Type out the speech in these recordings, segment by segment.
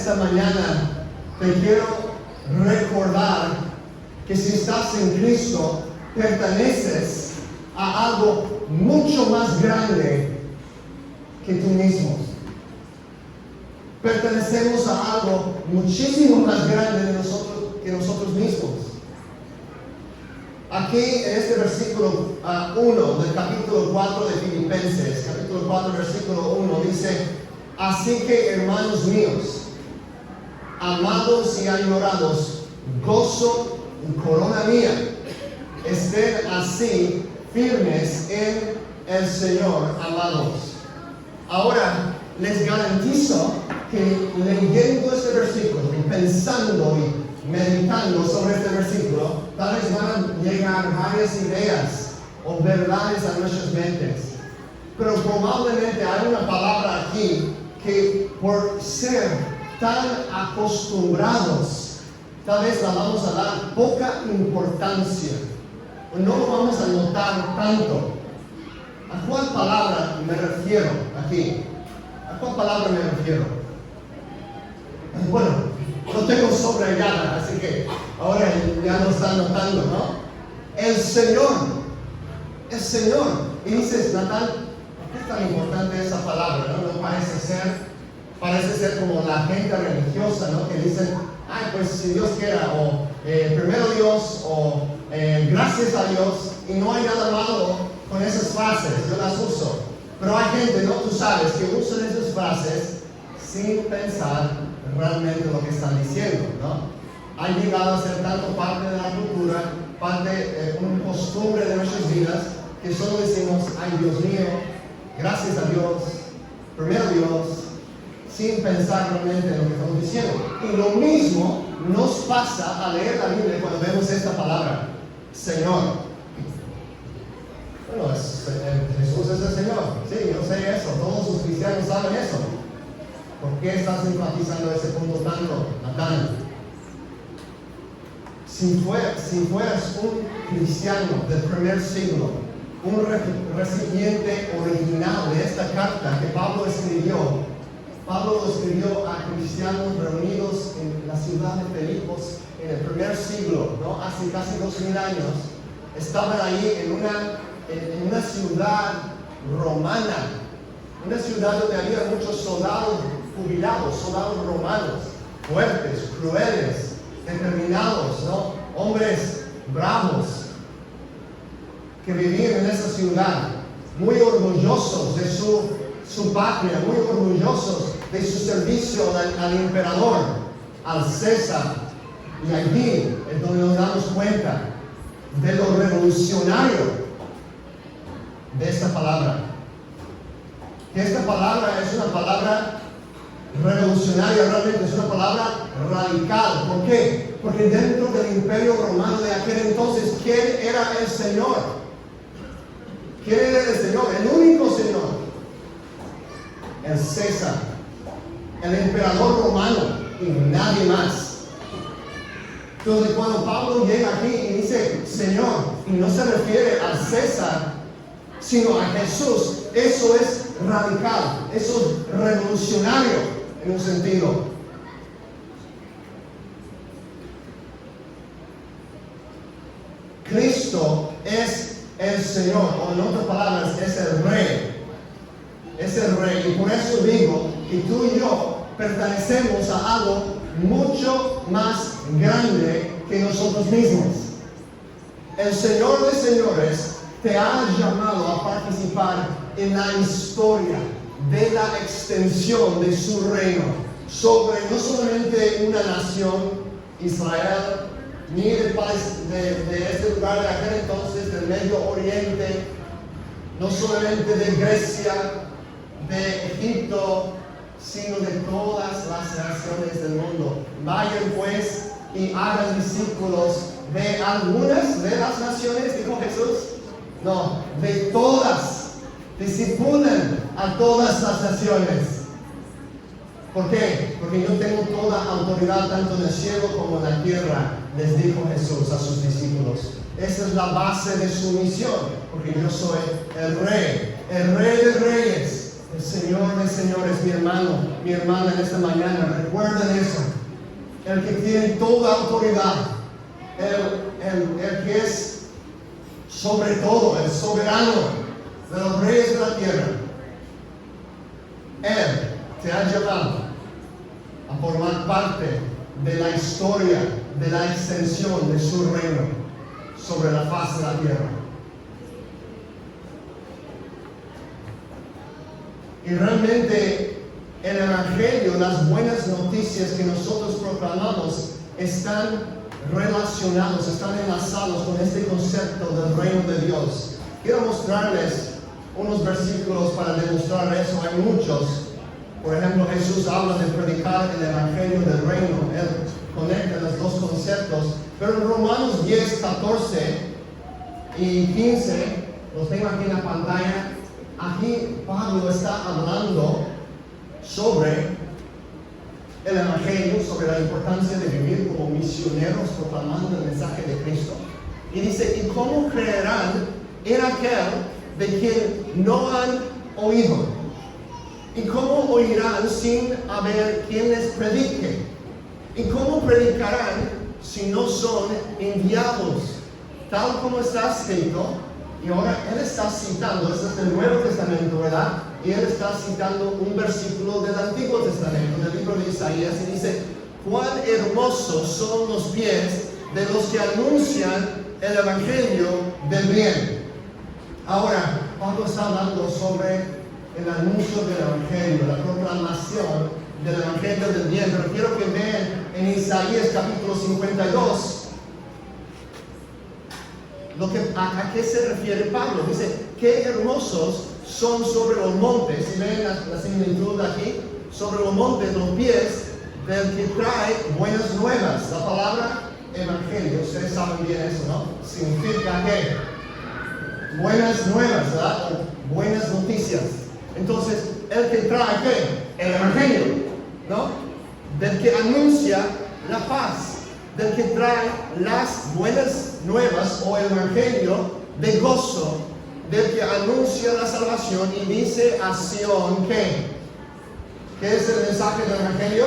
esta mañana te quiero recordar que si estás en Cristo, perteneces a algo mucho más grande que tú mismo. Pertenecemos a algo muchísimo más grande que nosotros mismos. Aquí en este versículo 1 del capítulo 4 de Filipenses, capítulo 4, versículo 1, dice: así que, hermanos míos, amados y añorados, gozo y corona mía, estén así firmes en el Señor, amados. Ahora, les garantizo que leyendo este versículo y pensando y meditando sobre este versículo, tal vez van a llegar varias ideas o verdades a nuestras mentes. Pero probablemente hay una palabra aquí que por ser tan acostumbrados, tal vez la vamos a dar poca importancia, o no lo vamos a notar tanto. ¿A cuál palabra me refiero aquí? ¿A cuál palabra me refiero? Bueno, lo tengo subrayada, así que ahora ya lo están notando, ¿no? El Señor. Y dices, Natal, ¿por qué es tan importante esa palabra? No parece ser como la gente religiosa, ¿no? Que dicen, ay, pues si Dios quiera, o primero Dios, o gracias a Dios, y no hay nada malo con esas frases, yo las uso. Pero hay gente, ¿no? Tú sabes, que usan esas frases sin pensar realmente lo que están diciendo, ¿no? Ha llegado a ser tanto parte de la cultura, una costumbre de nuestras vidas, que solo decimos, ay Dios mío, gracias a Dios, primero Dios, sin pensar realmente en lo que estamos diciendo. Y lo mismo nos pasa al leer la Biblia cuando vemos esta palabra, Señor. Bueno, Jesús es el Señor, sí, yo sé eso, todos los cristianos saben eso. ¿Por qué estás enfatizando ese punto tanto, Natán? Si fueras un cristiano del primer siglo, un recipiente original de esta carta que Pablo escribió a cristianos reunidos en la ciudad de Filipos en el primer siglo, ¿no? Hace casi 2000 años, estaban ahí en una ciudad romana, una ciudad donde había muchos soldados jubilados, soldados romanos, fuertes, crueles, determinados, ¿no? Hombres bravos que vivían en esa ciudad, muy orgullosos de su patria, muy orgullosos de su servicio al emperador, al César. Y allí es donde nos damos cuenta de lo revolucionario de esta palabra. Que esta palabra es una palabra revolucionaria, realmente es una palabra radical. ¿Por qué? Porque dentro del imperio romano de aquel entonces, ¿quién era el Señor? ¿Quién era el Señor? El único Señor. El César, el emperador romano, y nadie más. Entonces cuando Pablo llega aquí y dice Señor, y no se refiere al César, sino a Jesús, eso es radical, eso es revolucionario en un sentido. Cristo es el Señor, o en otras palabras, es el Rey. Es el Rey, y por eso digo que tú y yo pertenecemos a algo mucho más grande que nosotros mismos. El Señor de señores te ha llamado a participar en la historia de la extensión de su reino sobre no solamente una nación, Israel, ni de este lugar de aquel entonces, del Medio Oriente, no solamente de Grecia, de Egipto, sino de todas las naciones del mundo. Vayan pues y hagan discípulos de algunas de las naciones, dijo Jesús. No, de todas. Discipulen a todas las naciones. ¿Por qué? Porque yo tengo toda autoridad tanto en el cielo como en la tierra, les dijo Jesús a sus discípulos. Esa es la base de su misión, porque yo soy el Rey de Reyes, el Señor de señores. Mi hermano, mi hermana, en esta mañana, recuerden el que tiene toda autoridad, el que es sobre todo, el soberano de los reyes de la tierra. Él te ha llamado a formar parte de la historia, de la extensión de su reino sobre la faz de la tierra. Y realmente el Evangelio, las buenas noticias que nosotros proclamamos, están relacionados, están enlazados con este concepto del reino de Dios. Quiero mostrarles unos versículos para demostrar eso. Hay muchos. Por ejemplo, Jesús habla de predicar el Evangelio del reino. Él conecta los dos conceptos. Pero en Romanos 10, 14 y 15, los tengo aquí en la pantalla. Aquí Pablo está hablando sobre el Evangelio, sobre la importancia de vivir como misioneros proclamando el mensaje de Cristo. Y dice, ¿y cómo creerán en aquel de quien no han oído? ¿Y cómo oirán sin haber quien les predique? ¿Y cómo predicarán si no son enviados? Tal como está escrito. Y ahora él está citando, este es el Nuevo Testamento, ¿verdad? Y él está citando un versículo del Antiguo Testamento, del libro de Isaías, y dice, cuán hermosos son los pies de los que anuncian el Evangelio del bien. Ahora, Pablo está hablando sobre el anuncio del Evangelio, la proclamación del Evangelio del bien, pero quiero que vean en Isaías capítulo 52, ¿a qué se refiere Pablo? Dice, qué hermosos son sobre los montes, y ven la similitud aquí, sobre los montes, los pies del que trae buenas nuevas. La palabra evangelio, ustedes saben bien eso, ¿no? Significa que buenas nuevas, ¿verdad? O buenas noticias. Entonces, el que trae ¿qué? El evangelio, ¿no? Del que anuncia la paz, del que trae las buenas nuevas o el evangelio de gozo, del que anuncia la salvación y dice a Sión ¿qué? ¿Qué es el mensaje del evangelio?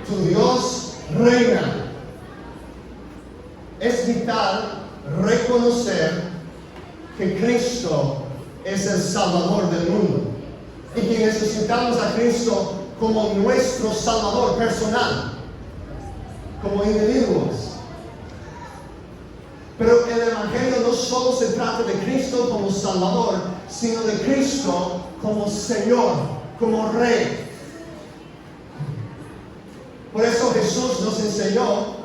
Tu Dios reina. Es vital reconocer que Cristo es el Salvador del mundo y que necesitamos a Cristo como nuestro Salvador personal, como individuos. Pero el Evangelio no solo se trata de Cristo como Salvador, sino de Cristo como Señor, como Rey. Por eso Jesús nos enseñó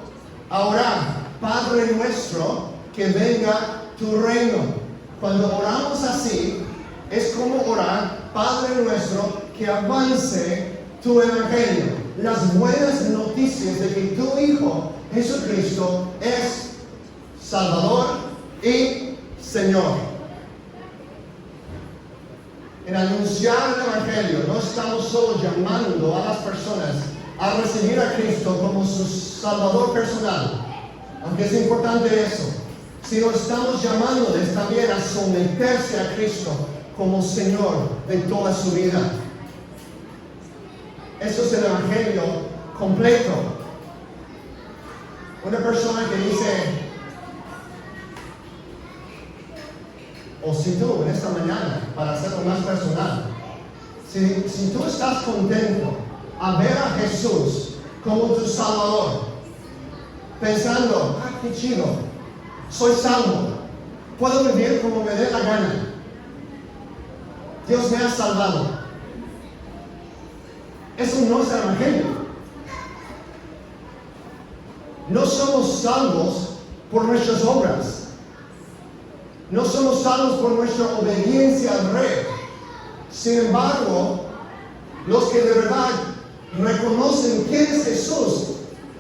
a orar, Padre nuestro, que venga tu reino. Cuando oramos así, es como orar, Padre nuestro, que avance tu Evangelio. Las buenas noticias de que tu Hijo, Jesucristo, es Salvador y Señor. En anunciar el Evangelio, no estamos solo llamando a las personas a recibir a Cristo como su Salvador personal, aunque es importante eso, sino estamos llamándoles también a someterse a Cristo como Señor de toda su vida. Eso es el Evangelio completo. Una persona que dice, o si tú en esta mañana, para hacerlo más personal, si tú estás contento a ver a Jesús como tu Salvador, pensando, qué chido, soy salvo, puedo vivir como me dé la gana, Dios me ha salvado. Eso no es el Evangelio. No somos salvos por nuestras obras. No somos salvos por nuestra obediencia al Rey. Sin embargo, los que de verdad reconocen quién es Jesús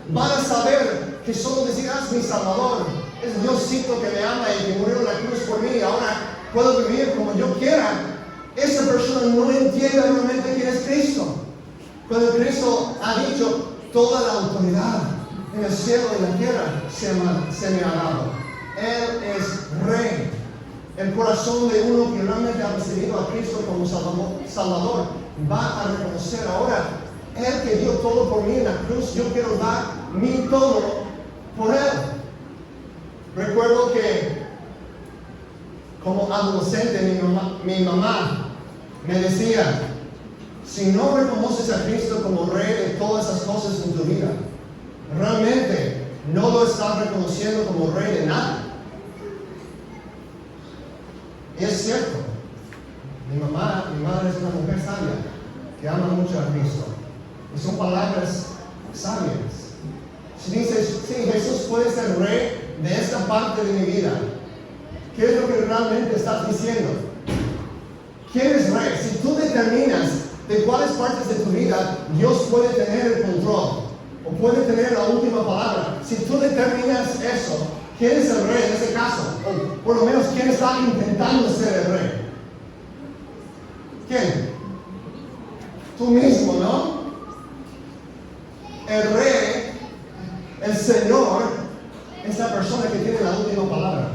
van a saber que solo decir, es mi Salvador, es Diosito que me ama y que murió en la cruz por mí, ahora puedo vivir como yo quiera. Esa persona no entiende realmente quién es Cristo. Cuando Cristo ha dicho, toda la autoridad en el cielo y en la tierra se me ha dado. Él es Rey. El corazón de uno que realmente ha recibido a Cristo como Salvador va a reconocer ahora Él que dio todo por mí en la cruz, yo quiero dar mi todo por Él. Recuerdo que como adolescente mi mamá me decía, si no reconoces a Cristo como Rey de todas esas cosas en tu vida, realmente no lo estás reconociendo como Rey de nada. Y es cierto, mi madre es una mujer sabia que ama mucho a Cristo. Y son palabras sabias. Si dices, sí, Jesús puede ser Rey de esta parte de mi vida, ¿qué es lo que realmente estás diciendo? ¿Quién es Rey? Si tú determinas de cuáles partes de tu vida Dios puede tener el control o puede tener la última palabra, si tú determinas eso, ¿quién es el Rey en ese caso? O por lo menos, ¿quién está intentando ser el Rey? ¿Quién? Tú mismo, ¿no? El Rey, el Señor, es la persona que tiene la última palabra.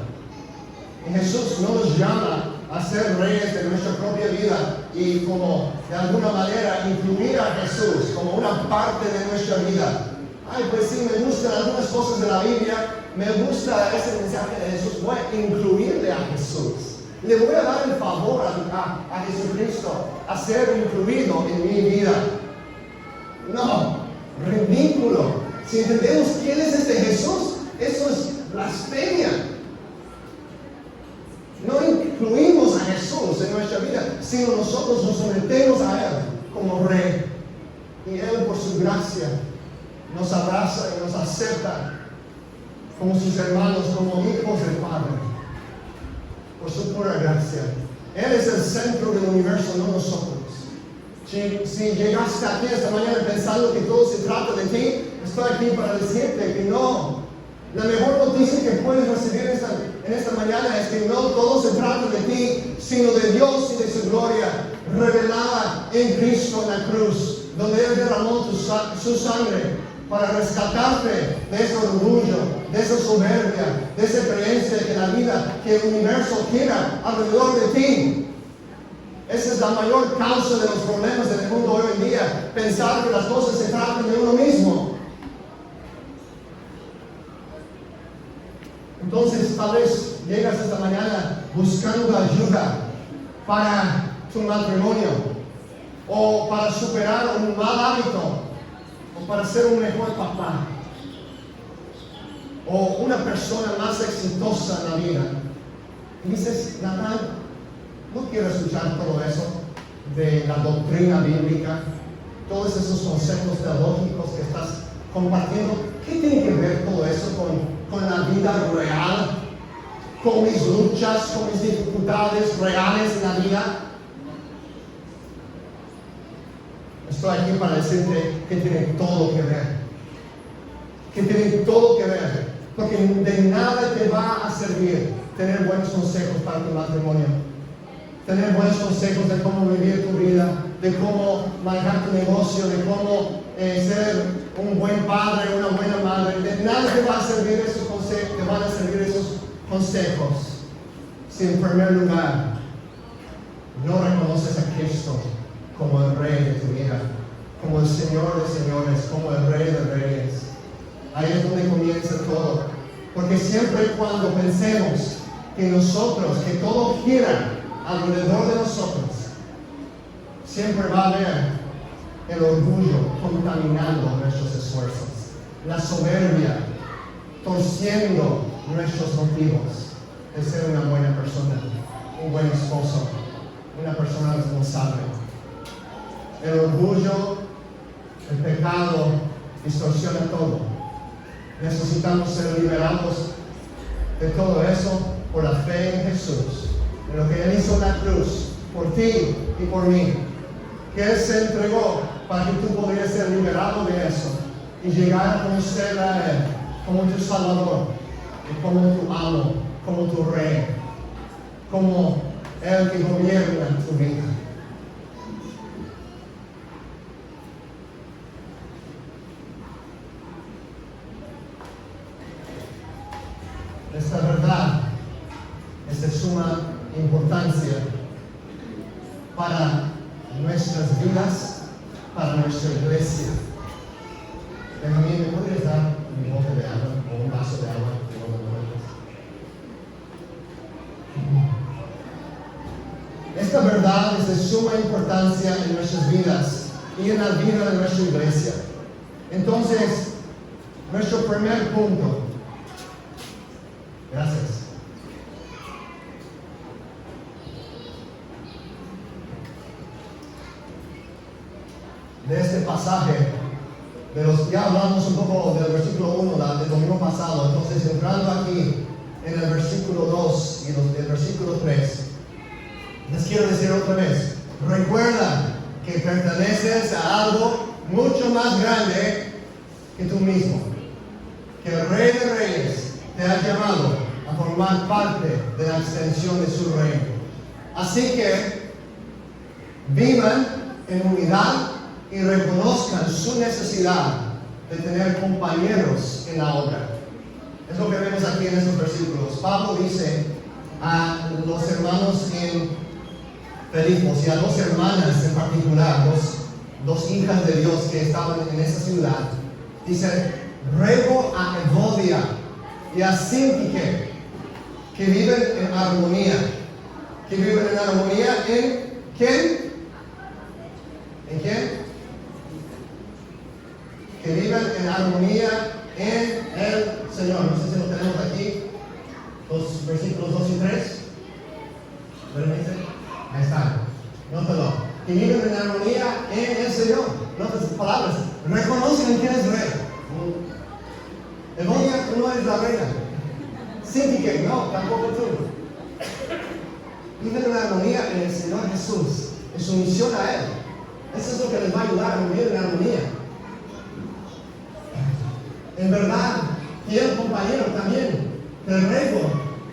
Y Jesús no nos llama a ser reyes de nuestra propia vida y como de alguna manera incluir a Jesús como una parte de nuestra vida. Ay, pues sí, me gustan algunas cosas de la Biblia, me gusta ese mensaje de Jesús, voy a incluirle a Jesús. Le voy a dar el favor a Jesucristo a ser incluido en mi vida. No, ridículo. Si entendemos quién es este Jesús, eso es blasfemia. No incluimos a Jesús en nuestra vida, sino nosotros nos sometemos a Él como Rey. Y Él, por su gracia, nos abraza y nos acepta como sus hermanos, como hijos del Padre. Por su pura gracia. Él es el centro del universo, no nosotros. Si llegaste aquí esta mañana pensando que todo se trata de ti, estoy aquí para decirte que no. La mejor noticia que puedes recibir en esta mañana es que no todo se trata de ti, sino de Dios y de su gloria revelada en Cristo en la cruz, donde Él derramó su sangre para rescatarte de ese orgullo, de esa soberbia, de esa creencia de que la vida, que el universo gira alrededor de ti. Esa es la mayor causa de los problemas del mundo hoy en día, pensar que las cosas se tratan de uno mismo. Entonces, tal vez llegas esta mañana buscando ayuda para tu matrimonio, o para superar un mal hábito, o para ser un mejor papá, o una persona más exitosa en la vida. Y dices, Natán, no quiero escuchar todo eso de la doctrina bíblica, todos esos conceptos teológicos que estás compartiendo. ¿Qué tiene que ver todo eso con la vida real? Con mis luchas, con mis dificultades reales en la vida. Estoy aquí para decirte que tiene todo que ver. Que tiene todo que ver. Porque de nada te va a servir tener buenos consejos para tu matrimonio. Tener buenos consejos de cómo vivir tu vida, de cómo manejar tu negocio, de cómo ser un buen padre, una buena madre. De nada te van a servir esos consejos si en primer lugar no reconoces a Cristo como el Rey de tu vida, como el Señor de señores, como el Rey de reyes. Ahí es donde comienza todo. Porque siempre y cuando pensemos que que todo gira alrededor de nosotros, siempre va a haber el orgullo contaminando nuestros esfuerzos, la soberbia torciendo nuestros motivos de ser una buena persona, un buen esposo, una persona responsable. El orgullo, el pecado distorsiona todo. Necesitamos ser liberados de todo eso por la fe en Jesús, en lo que Él hizo en la cruz, por ti y por mí. Que Él se entregó para que tú pudieras ser liberado de eso y llegar a conocer a Él como tu Salvador, y como tu amo, como tu Rey, como el que gobierna tu vida. Esta verdad es de suma importancia para nuestras vidas, para nuestra iglesia. Benjamín, ¿me podrías dar mi bote de agua o un vaso de agua? Esta verdad es de suma importancia en nuestras vidas y en la vida de nuestra iglesia. Entonces, nuestro primer punto. Gracias. De este pasaje, ya hablamos un poco del versículo 1 del domingo pasado, entonces entrando aquí en el versículo 2 y el versículo 3, les quiero decir otra vez, recuerda que perteneces a algo mucho más grande que tú mismo, que el Rey de Reyes te ha llamado a formar parte de la extensión de su reino. Así que vivan en unidad y reconozcan su necesidad de tener compañeros en la obra. Es lo que vemos aquí en estos versículos. Pablo dice a los hermanos en Filipos y a dos hermanas en particular, dos hijas de Dios que estaban en esa ciudad, dice: ruego a Evodia y a Síntique que viven en armonía. Que viven en armonía ¿en quién? ¿En quién? Que vivan en armonía en el Señor. No sé si lo tenemos aquí, los versículos 2 y 3. ¿Permite? Ahí está. Nótalo. Que vivan en armonía en el Señor. Nota sus palabras. Reconocen quién es Rey. Evodia no es la reina. Síntique, no, tampoco tú. Viven en armonía en el Señor Jesús, en su misión a Él. Eso es lo que les va a ayudar a vivir en armonía. En verdad, quiero, compañero, también te ruego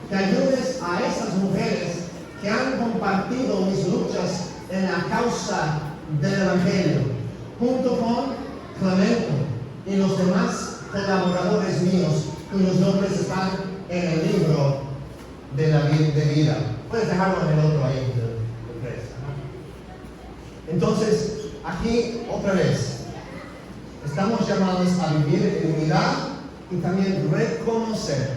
que ayudes a esas mujeres que han compartido mis luchas en la causa del Evangelio, junto con Clemente y los demás colaboradores míos, cuyos nombres están en el libro de la vida. Puedes dejarlo en el otro ahí, el 3. Entonces, aquí otra vez, estamos llamados a vivir en unidad y también reconocer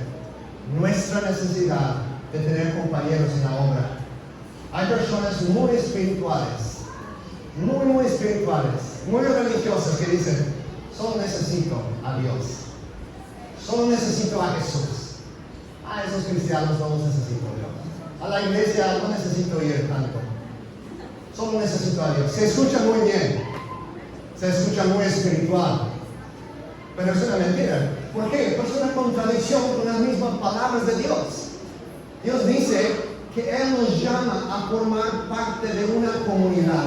nuestra necesidad de tener compañeros en la obra. Hay personas muy espirituales, muy espirituales, muy religiosas que dicen: solo necesito a Dios, solo necesito a Jesús. A esos cristianos no los necesito Dios. A la iglesia no necesito ir tanto. Solo necesito a Dios. Se escucha muy bien, se escucha muy espiritual, pero es una mentira. ¿Por qué? Pues es una contradicción con las mismas palabras de Dios. Dios dice que Él nos llama a formar parte de una comunidad.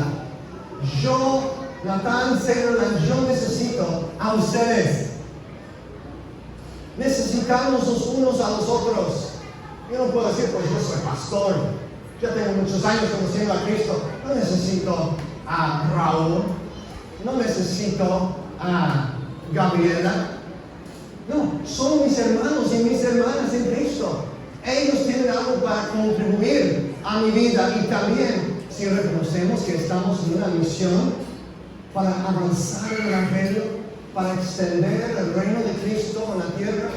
Yo, Natán Seilerman, yo necesito a ustedes. Necesitamos los unos a los otros. Yo no puedo decir: pues yo soy pastor, ya tengo muchos años conociendo a Cristo, no necesito a Raúl, no necesito a Gabriela. No, son mis hermanos y mis hermanas en Cristo. Ellos tienen algo para contribuir a mi vida, y también si reconocemos que estamos en una misión para avanzar en el Evangelio, para extender el reino de Cristo en la tierra,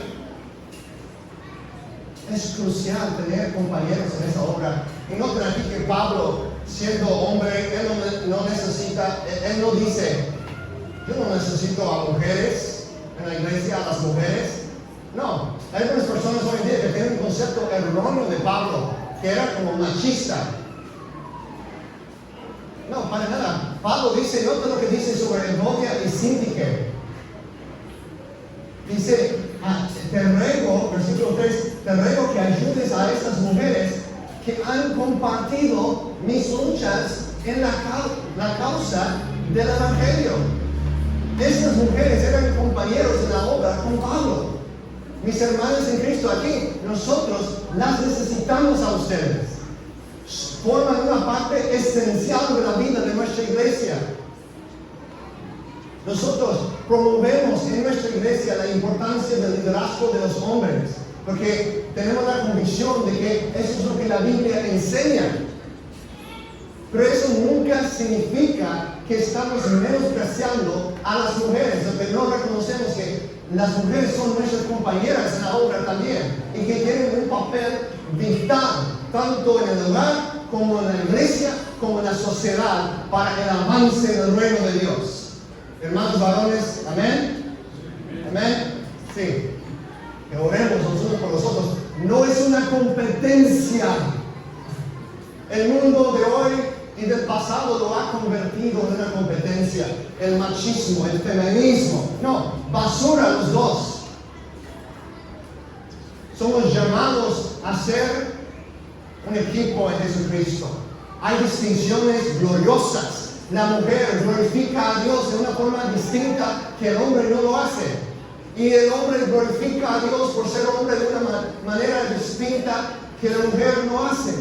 es crucial tener compañeros en esa obra. Y noten aquí que Pablo, siendo hombre, él no necesita, él no dice: yo no necesito a mujeres en la iglesia, a las mujeres. No, hay algunas personas hoy en día que tienen un concepto erróneo de Pablo, que era como machista. No, para nada. Pablo dice, nota lo que dice sobre Evodia y Síntique. Dice: te ruego, versículo 3, te ruego que ayudes a estas mujeres que han compartido mis luchas en la causa del Evangelio. Estas mujeres eran compañeros en la obra con Pablo. Mis hermanos en Cristo, aquí nosotros las necesitamos a ustedes. Forman una parte esencial de la vida de nuestra iglesia. Nosotros promovemos en nuestra iglesia la importancia del liderazgo de los hombres, porque tenemos la convicción de que eso es lo que la Biblia enseña. Pero eso nunca significa que estamos menospreciando a las mujeres, que no reconocemos que las mujeres son nuestras compañeras en la obra también y que tienen un papel vital tanto en el hogar como en la iglesia como en la sociedad para el avance del reino de Dios. Hermanos varones, amén. Amén. Sí. Que oremos los unos por los otros. No es una competencia. El mundo de hoy y del pasado lo ha convertido en una competencia. El machismo, el feminismo. No, basura los dos. Somos llamados a ser un equipo en Jesucristo. Hay distinciones gloriosas. La mujer glorifica a Dios de una forma distinta que el hombre no lo hace. Y el hombre glorifica a Dios por ser hombre de una manera distinta que la mujer no hace.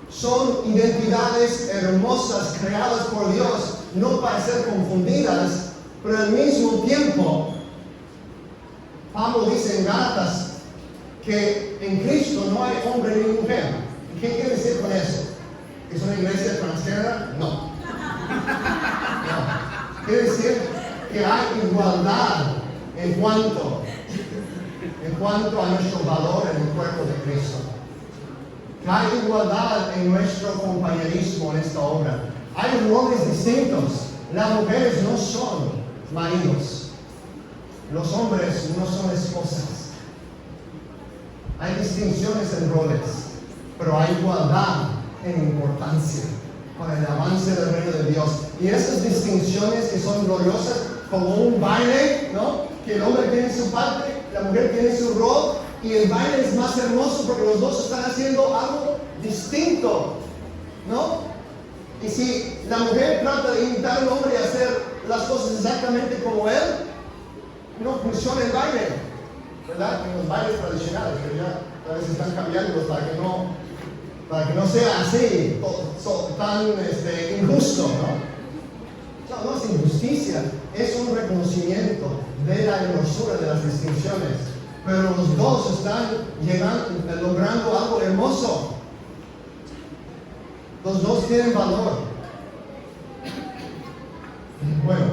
Son identidades hermosas creadas por Dios, no para ser confundidas, pero al mismo tiempo, Pablo dice en Gálatas que en Cristo no hay hombre ni mujer. ¿Qué quiere decir con eso? ¿Es una iglesia transgénero? No. No. Quiere decir que hay igualdad en cuanto a nuestro valor en el cuerpo de Cristo. Que hay igualdad en nuestro compañerismo en esta obra. Hay roles distintos. Las mujeres no son maridos. Los hombres no son esposas. Hay distinciones en roles, pero hay igualdad en importancia para el avance del reino de Dios. Y esas distinciones que son gloriosas, como un baile, ¿no? Que el hombre tiene su parte, la mujer tiene su rol, y el baile es más hermoso porque los dos están haciendo algo distinto, ¿no? Y si la mujer trata de imitar al hombre y hacer las cosas exactamente como él, no funciona el baile, ¿verdad? En los bailes tradicionales, que ya a veces están cambiando para que no sea así, tan injusto, ¿no? No es injusticia, es un reconocimiento de la hermosura de las distinciones. Pero los dos están logrando algo hermoso. Los dos tienen valor. Bueno,